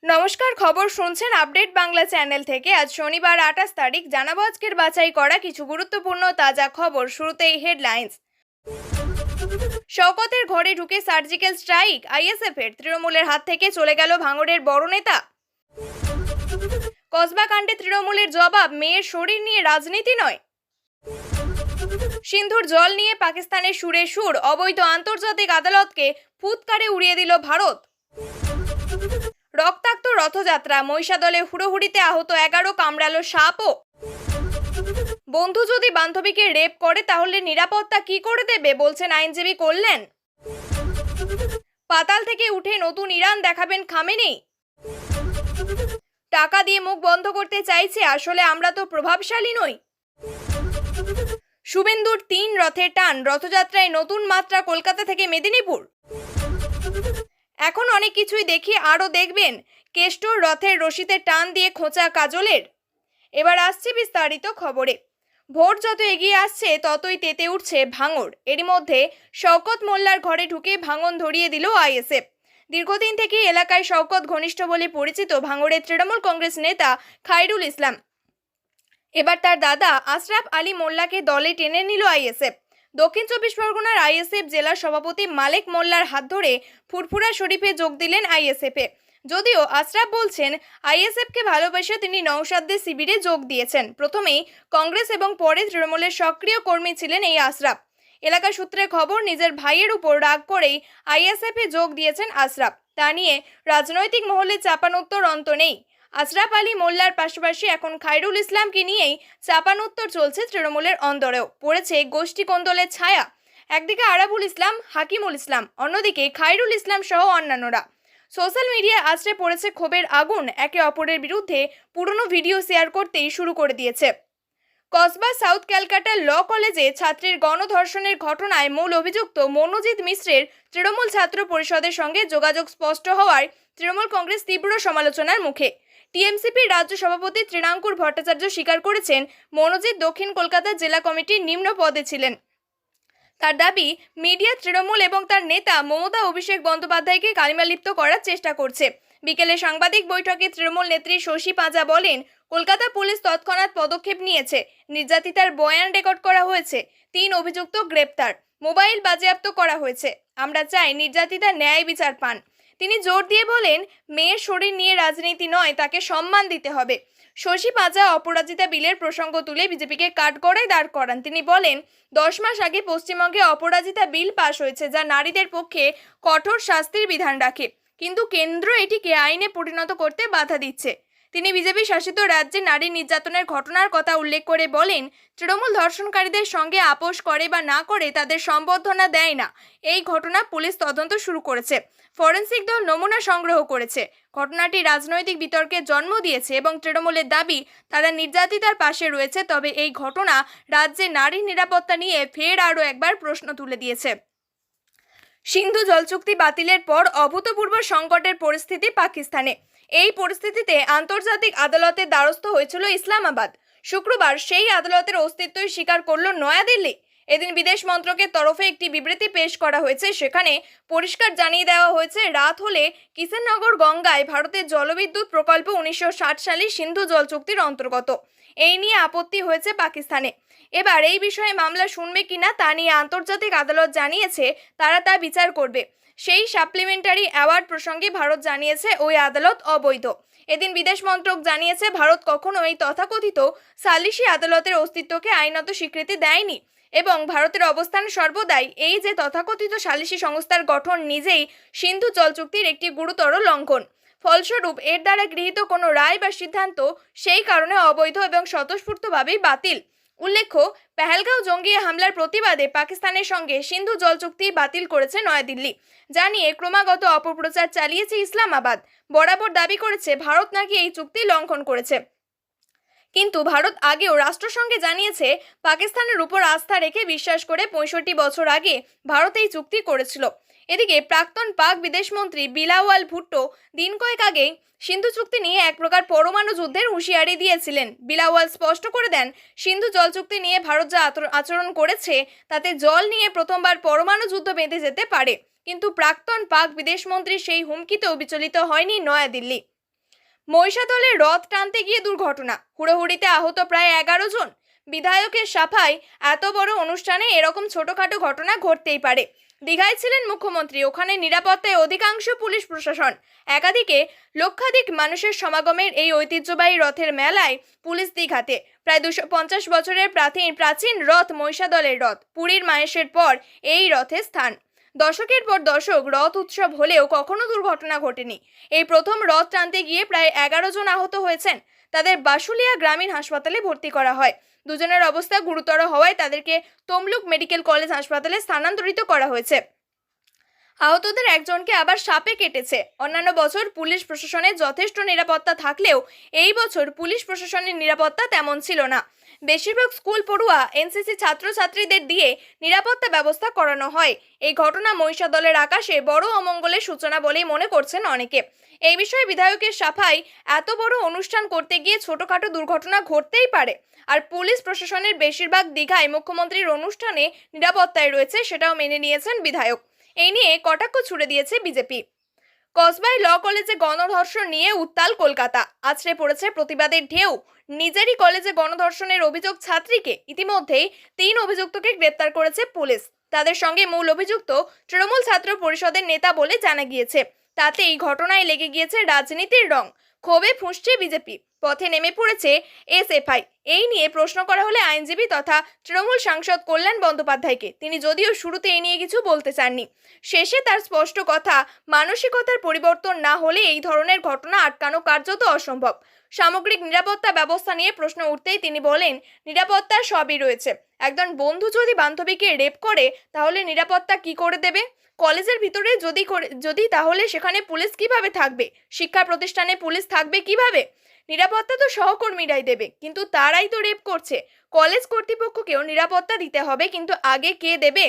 নমস্কার, খবর শুনছেন আপডেট বাংলা চ্যানেল থেকে। আজ শনিবার 28 তারিখ। জানাবো আজকের বাছাই করা কিছু গুরুত্বপূর্ণ তাজা খবর। শুরুতেই হেডলাইন্স। শওকতের ঘরে ঢুকে সার্জিক্যাল স্ট্রাইক, আইএসএফের। তৃণমূলের হাত থেকে চলে গেল ভাঙড়ের বড় নেতা। কসবা কাণ্ডে তৃণমূলের জবাব, মেয়ের শরীর নিয়ে রাজনীতি নয়। সিন্ধুর জল নিয়ে পাকিস্তানের সুরে সুর, অবৈধ আন্তর্জাতিক আদালতকে ফুৎকারে উড়িয়ে দিল ভারত। রক্তাক্ত রথযাত্রা, মহিষাদলে হুড়োহুড়িতে আহত 11, কামড়ালো সাপও। বন্ধু যদি বান্ধবীকে রেপ করে তাহলে নিরাপত্তা কি করে দেবে, বলছেন আইনজীবী কল্যাণ। পাতাল থেকে উঠে নতুন ইরান দেখাবেন খামেনেই। টাকা দিয়ে মুখ বন্ধ করতে চাইছে, আসলে আমরা তো প্রভাবশালী নই। শুভেন্দুর 3 রথের টান, রথযাত্রায় নতুন মাত্রা কলকাতা থেকে মেদিনীপুর। এখন অনেক কিছুই দেখি, আরও দেখবেন। কেষ্টর রথের রশিতে টান দিয়ে খোঁচা কাজলের। এবার আসছে বিস্তারিত খবরে। ভোট যত এগিয়ে আসছে ততই তেতে উঠছে ভাঙড়। এরই মধ্যে শওকত মোল্লার ঘরে ঢুকে ভাঙন ধরিয়ে দিল আইএসএফ। দীর্ঘদিন থেকে এলাকায় শওকত ঘনিষ্ঠ বলে পরিচিত ভাঙড়ের তৃণমূল কংগ্রেস নেতা খায়রুল ইসলাম। এবার তার দাদা আশরাফ আলী মোল্লাকে দলে টেনে নিল আইএসএফ। দক্ষিণ 24 পরগনার আইএসএফ জেলা সভাপতি মালেক মোল্লার হাত ধরে ফুরফুরা শরীফে যোগ দিলেন আইএসএফে। যদিও আশরাফ বলছেন আইএসএফকে ভালোবেসে তিনি নওশাদদের শিবিরে যোগ দিয়েছেন। প্রথমেই কংগ্রেস এবং পরে তৃণমূলের সক্রিয় কর্মী ছিলেন এই আশরাফ। এলাকা সূত্রে খবর, নিজের ভাইয়ের উপর রাগ করেই আইএসএফে যোগ দিয়েছেন আশরাফ। তা নিয়ে রাজনৈতিক মহলে চাপানোত্তর অন্ত নেই। আশরাফ আলী মোল্লার পাশাপাশি এখন খায়রুল ইসলামকে নিয়েই চাপানোত্তর চলছে তৃণমূলের অন্দরেও। পড়েছে গোষ্ঠী কোন্দলের ছায়া। একদিকে আরাবুল ইসলাম, হাকিমুল ইসলাম, অন্যদিকে খায়রুল ইসলাম সহ অন্যান্যরা। সোশ্যাল মিডিয়ায় আছড়ে পড়েছে ক্ষোভের আগুন। একে অপরের বিরুদ্ধে পুরনো ভিডিও শেয়ার করতেই শুরু করে দিয়েছে। কসবা সাউথ ক্যালকাটা ল কলেজে ছাত্রীর গণধর্ষণের ঘটনায় মূল অভিযুক্ত মনোজিৎ মিশ্রের তৃণমূল ছাত্র পরিষদের সঙ্গে যোগাযোগ স্পষ্ট হওয়ায় তৃণমূল কংগ্রেস তীব্র সমালোচনার মুখে। টিএমসিপির রাজ্য সভাপতি তৃণাঙ্কুর ভট্টাচার্য স্বীকার করেছেন মনোজিৎ দক্ষিণ কলকাতা জেলা কমিটির নিম্ন পদে ছিলেন। তার দাবি, মিডিয়া তৃণমূল এবং তার নেতা মমতা অভিষেক বন্দ্যোপাধ্যায়কে কালিমালিপ্ত করার চেষ্টা করছে। বিকেলে সাংবাদিক বৈঠকে তৃণমূল নেত্রী শশী পাঁজা বলেন, কলকাতা পুলিশ তৎক্ষণাৎ পদক্ষেপ নিয়েছে। নির্যাতিতার বয়ান রেকর্ড করা হয়েছে। 3 অভিযুক্ত গ্রেপ্তার, মোবাইল বাজেয়াপ্ত করা হয়েছে। আমরা চাই নির্যাতিতা ন্যায় বিচার পান। তিনি জোর দিয়ে বলেন, মেয়ের শরীর নিয়ে রাজনীতি নয়, তাকে সম্মান দিতে হবে। শশী পাঁজা অপরাজিতা বিলের প্রসঙ্গ তুলে বিজেপিকে কাঠগড়ায় দাঁড় করান। তিনি বলেন, 10 মাস আগে পশ্চিমবঙ্গে অপরাজিতা বিল পাশ হয়েছে, যা নারীদের পক্ষে কঠোর শাস্তির বিধান রাখে, কিন্তু কেন্দ্র এটিকে আইনে পরিণত করতে বাধা দিচ্ছে। তিনি বিজেপি শাসিত রাজ্যে নারী নির্যাতনের ঘটনার কথা উল্লেখ করে বলেন, তৃণমূল ধর্ষণকারীদের সঙ্গে আপোষ করে বা না করে তাদের সম্বর্ধনা দেয় না। এই ঘটনা পুলিশ তদন্ত শুরু করেছে। ফরেনসিক দল নমুনা সংগ্রহ করেছে। ঘটনাটি রাজনৈতিক বিতর্কের জন্ম দিয়েছে এবং তৃণমূলের দাবি তারা নির্যাতিতার পাশে রয়েছে। তবে এই ঘটনা রাজ্যে নারী নিরাপত্তা নিয়ে ফের আরও একবার প্রশ্ন তুলে দিয়েছে। সিন্ধু জল চুক্তি বাতিলের পর অভূতপূর্ব সংকটের পরিস্থিতি পাকিস্তানে। এই পরিস্থিতিতে আন্তর্জাতিক আদালতের দ্বারস্থ হয়েছিল ইসলামাবাদ। শুক্রবার সেই আদালতের অস্তিত্বই স্বীকার করল নয়াদিল্লি। এদিন বিদেশ মন্ত্রকের তরফে একটি বিবৃতি পেশ করা হয়েছে। সেখানে পরিষ্কার জানিয়ে দেওয়া হয়েছে, রাত হলে কিষাননগর গঙ্গায় ভারতের জলবিদ্যুৎ প্রকল্প 1960 সালে সিন্ধু জল চুক্তির অন্তর্গত। এই নিয়ে আপত্তি হয়েছে পাকিস্তানে। এবার এই বিষয়ে মামলা শুনবে কিনা তা নিয়ে আন্তর্জাতিক আদালত জানিয়েছে তারা তা বিচার করবে। সেই সাপ্লিমেন্টারি অ্যাওয়ার্ড প্রসঙ্গে ভারত জানিয়েছে ওই আদালত অবৈধ। এদিন বিদেশ মন্ত্রক জানিয়েছে, ভারত কখনো এই তথাকথিত সালিশি আদালতের অস্তিত্বকে আইনত স্বীকৃতি দেয়নি এবং ভারতের অবস্থান সর্বদাই এই যে তথাকথিত সালিশি সংস্থার গঠন নিজেই সিন্ধু জল চুক্তির একটি গুরুতর লঙ্ঘন। ফলস্বরূপ এর দ্বারা গৃহীত কোনো রায় বা সিদ্ধান্ত সেই কারণে অবৈধ এবং স্বতঃস্ফূর্তভাবেই বাতিল। উল্লেখ্য, পেহেলগাঁও জঙ্গি হামলার প্রতিবাদে পাকিস্তানের সঙ্গে সিন্ধু জল চুক্তি বাতিল করেছে নয়াদিল্লি। যা নিয়ে ক্রমাগত অপপ্রচার চালিয়েছে ইসলামাবাদ। বরাবর দাবি করেছে ভারত নাকি এই চুক্তি লঙ্ঘন করেছে। কিন্তু ভারত আগেও রাষ্ট্রসংঘে জানিয়েছে পাকিস্তানের উপর আস্থা রেখে বিশ্বাস করে 65 বছর আগে ভারত এই চুক্তি করেছিল। এদিকে প্রাক্তন পাক বিদেশমন্ত্রী বিলাওয়াল ভুট্টো দিন কয়েক আগে সিন্ধু চুক্তি নিয়ে এক প্রকার পরমাণু যুদ্ধের হুঁশিয়ারি দিয়েছিলেন। বিলাওয়াল স্পষ্ট করে দেন, সিন্ধু জল চুক্তি নিয়ে ভারত যা আচরণ করেছে তাতে জল নিয়ে প্রথমবার পরমাণু যুদ্ধ বেঁধে যেতে পারে। কিন্তু প্রাক্তন পাক বিদেশমন্ত্রী সেই হুমকিতেও বিচলিত হয়নি নয়াদিল্লি। মহিষাদলে রথ টানতে গিয়ে দুর্ঘটনা, হুড়োহুড়িতে আহত প্রায় 11 জন। বিধায়কের সাফাই, এত বড় অনুষ্ঠানে এরকম ছোটখাটো ঘটনা ঘটতেই পারে। দীঘায় ছিলেন মুখ্যমন্ত্রী, ওখানে নিরাপত্তায় অধিকাংশ পুলিশ প্রশাসন। একাদিকে লক্ষাধিক মানুষের সমাগমের এই ঐতিহ্যবাহী রথের মেলায় পুলিশ দীঘাতে। প্রায় 250 বছরের প্রাচীন রথ মহিষাদলের রথ। পুরীর মাহেশের পর এই রথের স্থান। দশকের পর দশক রথ উৎসব হলেও কখনো দুর্ঘটনা ঘটেনি। এই প্রথম রথ টানতে গিয়ে প্রায় 11 জন আহত হয়েছেন। তাদের বাসুলিয়া গ্রামীণ হাসপাতালে ভর্তি করা হয়। দুজনের অবস্থা গুরুতর হওয়ায় তাদেরকে তমলুক মেডিকেল কলেজ হাসপাতালে স্থানান্তরিত করা হয়েছে। আহতদের একজনকে আবার সাপে কেটেছে। অন্যান্য বছর পুলিশ প্রশাসনের যথেষ্ট নিরাপত্তা থাকলেও এই বছর পুলিশ প্রশাসনের নিরাপত্তা তেমন ছিল না। বেশিরভাগ স্কুল পড়ুয়া, এনসিসি ছাত্রছাত্রীদের দিয়ে নিরাপত্তা ব্যবস্থা করানো হয়। এই ঘটনা মহিষাদলের আকাশে বড় অমঙ্গলের সূচনা বলেই মনে করছেন অনেকে। এই বিষয়ে বিধায়কের সাফাই, এত বড় অনুষ্ঠান করতে গিয়ে ছোটখাটো দুর্ঘটনা ঘটতেই পারে। আর পুলিশ প্রশাসনের বেশিরভাগ দীঘায় মুখ্যমন্ত্রীর অনুষ্ঠানে নিরাপত্তায় রয়েছে, সেটাও মেনে নিয়েছেন বিধায়ক। এই নিয়ে কটাক্ষ ছুড়ে দিয়েছে বিজেপি। কসবায় ল কলেজে গণধর্ষণ নিয়ে উত্তাল কলকাতা। আছড়ে পড়েছে প্রতিবাদের ঢেউ। নিজেরই কলেজে গণধর্ষণের অভিযোগ ছাত্রীকে। ইতিমধ্যেই 3 অভিযুক্তকে গ্রেপ্তার করেছে পুলিশ। তাদের সঙ্গে মূল অভিযুক্ত তৃণমূল ছাত্র পরিষদের নেতা বলে জানা গিয়েছে। তাতেই ঘটনায় লেগে গিয়েছে রাজনীতির রং। ক্ষোভে ফুঁসছে বিজেপি, পথে নেমে পড়েছে এসএফআই। এই নিয়ে প্রশ্ন করা হলে আইনজীবী তথা তৃণমূল সাংসদ কল্যাণ বন্দ্যোপাধ্যায়কে, তিনি যদিও শুরুতে এই নিয়ে কিছু বলতে চাননি, শেষে তার স্পষ্ট কথা, মানসিকতার পরিবর্তন না হলে এই ধরনের ঘটনা আটকানো কার্যত অসম্ভব। সামগ্রিক নিরাপত্তা ব্যবস্থা নিয়ে প্রশ্ন উঠতেই তিনি বলেন, নিরাপত্তা সবই রয়েছে। একজন বন্ধু যদি বান্ধবীকে রেপ করে তাহলে নিরাপত্তা কি করে দেবে? কলেজের ভিতরে যদি তাহলে সেখানে পুলিশ কিভাবে থাকবে? শিক্ষা প্রতিষ্ঠানে পুলিশ থাকবে কিভাবে? নিরাপত্তা তো সহকর্মীরাই দেবে, কিন্তু তারাই তো রেপ করছে। কলেজ কর্তৃপক্ষকেও নিরাপত্তা দিতে হবে, কিন্তু আগে কে দেবে?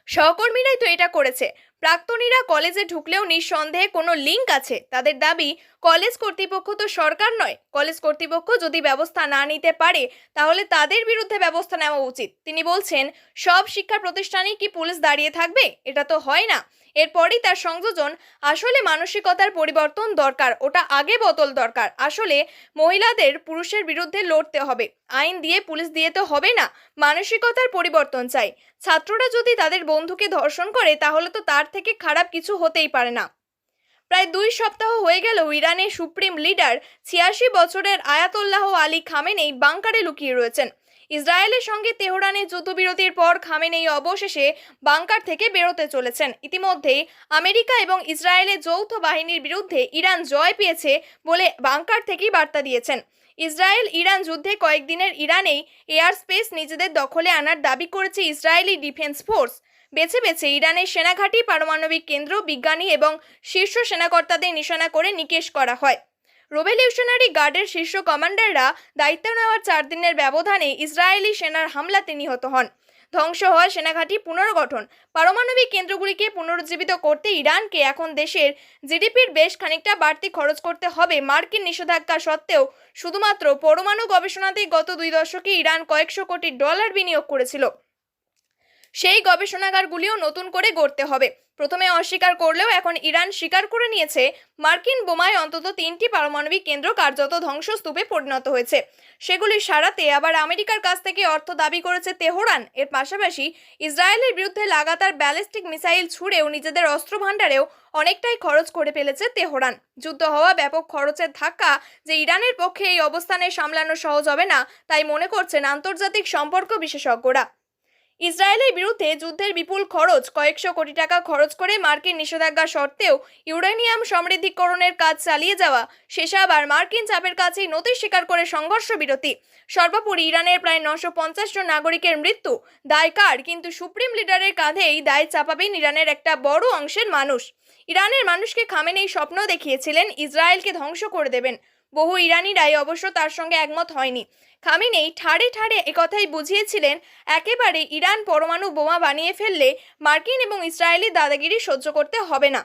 সহকর্মীরাই তো এটা করেছে। প্রাক্তনীরা কলেজে ঢুকলেও নিঃসন্দেহে কোনো লিঙ্ক আছে। তাদের দাবি, কলেজ কর্তৃপক্ষ তো সরকার নয়। কলেজ কর্তৃপক্ষ যদি ব্যবস্থা না নিতে পারে তাহলে তাদের বিরুদ্ধে ব্যবস্থা নেওয়া উচিত। তিনি বলছেন, সব শিক্ষা প্রতিষ্ঠানেই কি পুলিশ দাঁড়িয়ে থাকবে? এটা তো হয় না। এরপরই তার সংযোজন, আসলে মানসিকতার পরিবর্তন দরকার, ওটা আগে বদল দরকার। আসলে মহিলাদের পুরুষের বিরুদ্ধে লড়তে হবে, আইন দিয়ে পুলিশ দিয়ে তো হবে না। মানসিকতার পরিবর্তন চাই। ছাত্ররা যদি তাদের বন্ধুকে ধর্ষণ করে তাহলে তো তার থেকে খারাপ কিছু হতেই পারে না। প্রায় 2 সপ্তাহ হয়ে গেল ইরানের সুপ্রিম লিডার 86 বছরের আয়াতোল্লাহ আলী খামেনেই বাংকারে লুকিয়ে রয়েছেন। ইসরায়েলের সঙ্গে তেহরানের যুদ্ধবিরতির পর খামেনেই অবশেষে বাংকার থেকে বেরোতে চলেছেন। ইতিমধ্যেই আমেরিকা এবং ইসরায়েলের যৌথ বাহিনীর বিরুদ্ধে ইরান জয় পেয়েছে বলে বাংকার থেকেই বার্তা দিয়েছেন। ইসরায়েল ইরান যুদ্ধে কয়েকদিনের ইরানেই এয়ার স্পেস নিজেদের দখলে আনার দাবি করেছে ইসরায়েলি ডিফেন্স ফোর্স। বেছে বেছে ইরানের সেনাঘাঁটি, পারমাণবিক কেন্দ্র, বিজ্ঞানী এবং শীর্ষ সেনাকর্তাদের নিশানা করে নিকেশ করা হয়। রেভলিউশনারি গার্ডের শীর্ষ কমান্ডাররা দায়িত্ব নেওয়ার 4 দিনের ব্যবধানে ইসরায়েলি সেনার হামলাতে নিহত হন। ধ্বংস হওয়া সেনাঘাঁটি পুনর্গঠন, পারমাণবিক কেন্দ্রগুলিকে পুনরুজ্জীবিত করতে ইরানকে এখন দেশের জিডিপির বেশ খানিকটা বাড়তি খরচ করতে হবে। মার্কিন নিষেধাজ্ঞা সত্ত্বেও শুধুমাত্র পরমাণু গবেষণাতেই গত 2 দশকে ইরান কয়েকশো কোটি ডলার বিনিয়োগ করেছিল। সেই গবেষণাগারগুলিও নতুন করে গড়তে হবে। প্রথমে অস্বীকার করলেও এখন ইরান স্বীকার করে নিয়েছে, মার্কিন বোমায় অন্তত 3টি পারমাণবিক কেন্দ্র কার্যত ধ্বংসস্তূপে পরিণত হয়েছে। সেগুলি সারাতে আবার আমেরিকার কাছ থেকে অর্থ দাবি করেছে তেহরান। এর পাশাপাশি ইসরায়েলের বিরুদ্ধে লাগাতার ব্যালিস্টিক মিসাইল ছুড়েও নিজেদের অস্ত্র ভাণ্ডারেও অনেকটাই খরচ করে ফেলেছে তেহরান। যুদ্ধ হওয়া ব্যাপক খরচের ধাক্কা যে ইরানের পক্ষে এই অবস্থানে সামলানো সহজ হবে না, তাই মনে করছেন আন্তর্জাতিক সম্পর্ক বিশেষজ্ঞরা। ইসরায়েলের বিরুদ্ধে যুদ্ধের বিপুল খরচ, কয়েকশো কোটি টাকা খরচ করে মার্কিন নিষেধাজ্ঞা সত্ত্বেও ইউরেনিয়াম সমৃদ্ধিকরণের কাজ চালিয়ে যাওয়া, শেষে আবার মার্কিন চাপের কাছেই নতি স্বীকার করে সংঘর্ষ বিরতি। সর্বোপরি ইরানের প্রায় 950 জন নাগরিকের মৃত্যু দায় কার? কিন্তু সুপ্রিম লিডারের কাঁধে এই দায় চাপাবেন ইরানের একটা বড় অংশের মানুষ। ইরানের মানুষকে খামেনেই স্বপ্ন দেখিয়েছিলেন ইসরায়েলকে ধ্বংস করে দেবেন। বহু ইরানিরাই অবশ্য তার সঙ্গে একমত হয়নি। খামেনেই ঠাড়ে ঠাড়ে একথাই বুঝিয়েছিলেন, একেবারে ইরান পরমাণু বোমা বানিয়ে ফেললে মার্কিন এবং ইসরায়েলি দাদাগিরি সহ্য করতে হবে না।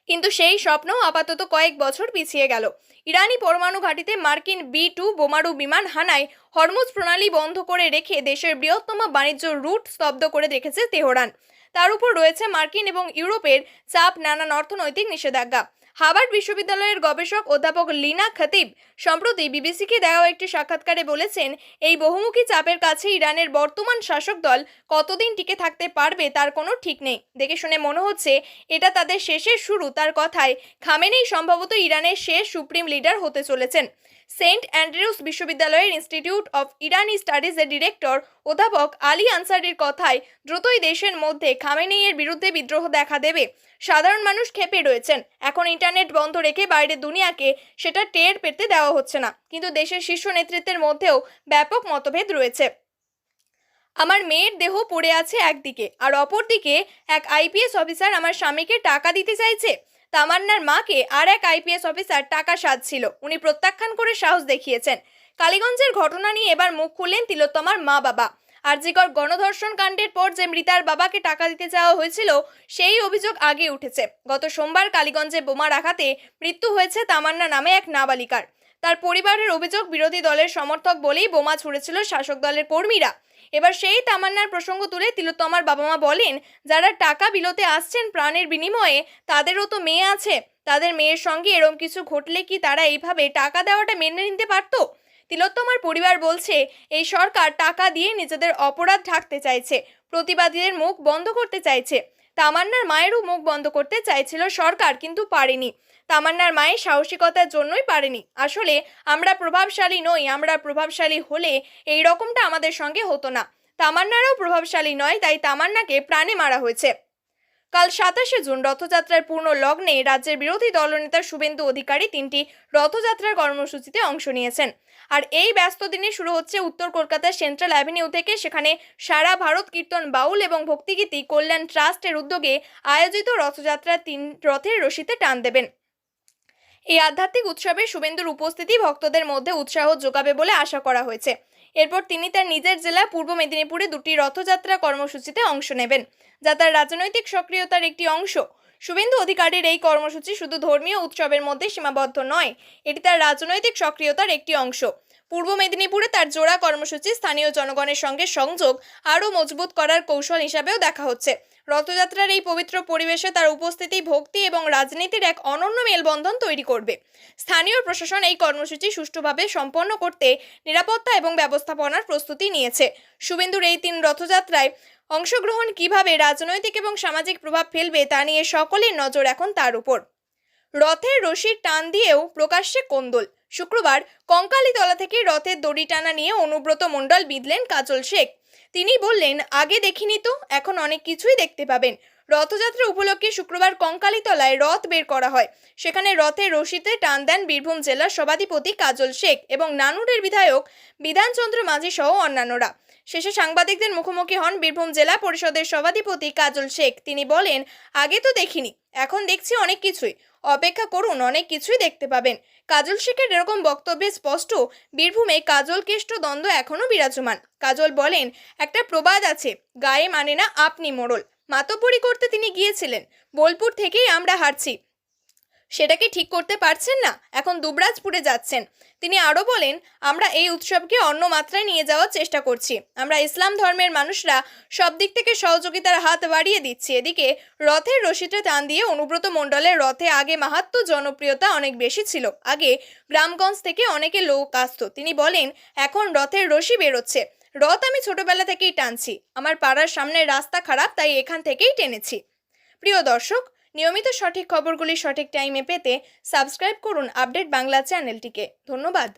কিন্তু সেই স্বপ্ন আপাতত কয়েক বছর পিছিয়ে গেল। ইরানি পরমাণু ঘাঁটিতে মার্কিন B-2 বোমারু বিমান হানায় হরমুজ প্রণালী বন্ধ করে রেখে দেশের বৃহত্তম বাণিজ্য রুট স্তব্ধ করে রেখেছে তেহরান। তার উপর রয়েছে মার্কিন এবং ইউরোপের চাপ, নানান অর্থনৈতিক নিষেধাজ্ঞা। হার্ভার্ড বিশ্ববিদ্যালয়ের গবেষক অধ্যাপক লিনা খতিব সম্প্রতি বিবিসিকে দেওয়া একটি সাক্ষাৎকারে বলেছেন, এই বহুমুখী চাপের কাছে ইরানের বর্তমান শাসক দল কতদিন টিকে থাকতে পারবে তার কোনো ঠিক নেই। দেখে শুনে মনে হচ্ছে এটা তাদের শেষের শুরু। তার কথায় খামেনেই সম্ভবত ইরানের শেষ সুপ্রিম লিডার হতে চলেছেন। সেন্ট অ্যান্ড্রিউস বিশ্ববিদ্যালয়ের ইনস্টিটিউট অফ ইরানি স্টাডিজের ডিরেক্টর অধ্যাপক আলী আনসারির কথায় দ্রুতই দেশের মধ্যে খামেনেইয়ের বিরুদ্ধে বিদ্রোহ দেখা দেবে। সাধারণ মানুষ ক্ষেপে রয়েছেন। এখন ইন্টারনেট বন্ধ রেখে বাইরের দুনিয়াকে সেটা টের পেতে দেওয়া হচ্ছে না, কিন্তু দেশের শীর্ষ নেতৃত্বের মধ্যেও ব্যাপক মতভেদ রয়েছে। আমার মেয়ের দেহ পড়ে আছে একদিকে, আর অপরদিকে এক আইপিএস অফিসার আমার স্বামীকে টাকা দিতে চাইছে। তামান্নার মাকে আর এক আইপিএস অফিসার টাকা সাধছিল। উনি প্রত্যাখ্যান করে সাহস দেখিয়েছেন। কালীগঞ্জের ঘটনা নিয়ে এবার মুখ খুললেন তিলোত্তমার মা বাবা। আরজিকর গণধর্ষণ কাণ্ডের পর যে মৃতার বাবাকে টাকা দিতে চাওয়া হয়েছিল, সেই অভিযোগ আগে উঠেছে। গত সোমবার কালীগঞ্জে বোমার আঘাতে মৃত্যু হয়েছে তামান্না নামে এক নাবালিকার। তার পরিবারের অভিযোগ, বিরোধী দলের সমর্থক বলেই বোমা ছুঁড়েছিল শাসক দলের কর্মীরা। এবার সেই তামান্নার প্রসঙ্গ তুলে তিলোত্তমার বাবা মা বলেন, যারা টাকা বিলোতে আসছেন প্রাণের বিনিময়ে, তাদেরও তো মেয়ে আছে। তাদের মেয়ের সঙ্গে এরকম কিছু ঘটলে কি তারা এইভাবে টাকা দেওয়াটা মেনে নিতে পারতো? তিলোত্তমার পরিবার বলছে, এই সরকার টাকা দিয়ে নিজেদের অপরাধ ঢাকতে চাইছে, প্রতিবাদীদের মুখ বন্ধ করতে চাইছে। তামান্নার মায়েরও মুখ বন্ধ করতে চাইছিল সরকার, কিন্তু পারেনি। তামান্নার মায়ের সাহসিকতার জন্যই পারেনি। আসলে আমরা প্রভাবশালী নই। আমরা প্রভাবশালী হলে এই রকমটা আমাদের সঙ্গে হতো না। তামান্নারাও প্রভাবশালী নয়, তাই তামান্নাকে প্রাণে মারা হয়েছে। কাল 27শে জুন রথযাত্রার পূর্ণ লগ্নে রাজ্যের বিরোধী দলনেতা শুভেন্দু অধিকারী 3টি রথযাত্রার কর্মসূচিতে অংশ নিয়েছেন। আর এই ব্যস্ত দিনে শুরু হচ্ছে উত্তর কলকাতার সেন্ট্রাল অ্যাভিনিউ থেকে। সেখানে সারা ভারত কীর্তন বাউল এবং ভক্তিগীতি কল্যাণ ট্রাস্টের উদ্যোগে আয়োজিত রথযাত্রার 3 রথের রশিতে টান দেবেন। এই আধ্যাত্মিক উৎসবে শুভেন্দুর উপস্থিতি ভক্তদের মধ্যে উৎসাহ যোগাবে বলে আশা করা হয়েছে। এরপর তিনি তার নিজের জেলা পূর্ব মেদিনীপুরে 2টি রথযাত্রা কর্মসূচিতে অংশ নেবেন, যা তার রাজনৈতিক সক্রিয়তার একটি অংশ। শুভেন্দু অধিকারীর এই কর্মসূচি শুধু ধর্মীয় উৎসবের মধ্যে সীমাবদ্ধ নয়, এটি তার রাজনৈতিক সক্রিয়তার একটি অংশ। পূর্ব মেদিনীপুরে তার জোড়া কর্মসূচি স্থানীয় জনগণের সঙ্গে সংযোগ আরও মজবুত করার কৌশল হিসাবেও দেখা হচ্ছে। রথযাত্রার এই পবিত্র পরিবেশে তার উপস্থিতি ভক্তি এবং রাজনীতির এক অনন্য মেলবন্ধন তৈরি করবে। স্থানীয় প্রশাসন এই কর্মসূচি সুষ্ঠুভাবে সম্পন্ন করতে নিরাপত্তা এবং ব্যবস্থাপনার প্রস্তুতি নিয়েছে। শুভেন্দুর এই 3 রথযাত্রায় অংশগ্রহণ কিভাবে রাজনৈতিক এবং সামাজিক প্রভাব ফেলবে তা নিয়ে সকলের নজর এখন তার উপর। রথের রশির টান দিয়েও প্রকাশ্যে কোন্দল। শুক্রবার কঙ্কালীতলা থেকে রথের দড়ি টানা নিয়ে অনুব্রত মণ্ডল বিঁধলেন কাজল শেখ। তিনি বললেন, আগে দেখিনি তো, এখন অনেক কিছুই দেখতে পাবেন। রথযাত্রা উপলক্ষে শুক্রবার কঙ্কালীতলায় রথ বের করা হয়। সেখানে রথের রশিতে টান দেন বীরভূম জেলার সভাধিপতি কাজল শেখ এবং নানুরের বিধায়ক বিধানচন্দ্র মাঝি সহ অন্যান্যরা। শেষে সাংবাদিকদের মুখোমুখি হন বীরভূম জেলা পরিষদের সভাধিপতি কাজল শেখ। তিনি বলেন, আগে তো দেখিনি, এখন দেখছি অনেক কিছুই। অপেক্ষা করুন, অনেক কিছুই দেখতে পাবেন। কাজল শেখের এরকম বক্তব্যে স্পষ্ট, বীরভূমে কাজল কেষ্ট দ্বন্দ্ব এখনও বিরাজমান। কাজল বলেন, একটা প্রবাদ আছে, গায়ে মানে না আপনি মোড়ল। মাতব্বরি করতে তিনি গিয়েছিলেন। বোলপুর থেকেই আমরা হারছি, সেটাকে ঠিক করতে পারছেন না, এখন দুবরাজপুরে যাচ্ছেন। তিনি আরও বলেন, আমরা এই উৎসবকে অন্য মাত্রায় নিয়ে যাওয়ার চেষ্টা করছি। আমরা ইসলাম ধর্মের মানুষরা সব দিক থেকে সহযোগিতার হাত বাড়িয়ে দিচ্ছি। এদিকে রথের রশিতে টান দিয়ে অনুব্রত মণ্ডলের রথে আগে মাহাত্ম্য জনপ্রিয়তা অনেক বেশি ছিল। আগে গ্রামগঞ্জ থেকে অনেকে লোক আসত। তিনি বলেন, এখন রথের রশি বেরোচ্ছে। রথ আমি ছোটবেলা থেকেই টানছি। আমার পাড়ার সামনের রাস্তা খারাপ, তাই এখান থেকেই টেনেছি। প্রিয় দর্শক, নিয়মিত সঠিক খবরগুলি সঠিক টাইমে পেতে সাবস্ক্রাইব করুন আপডেট বাংলা চ্যানেলটিকে। ধন্যবাদ।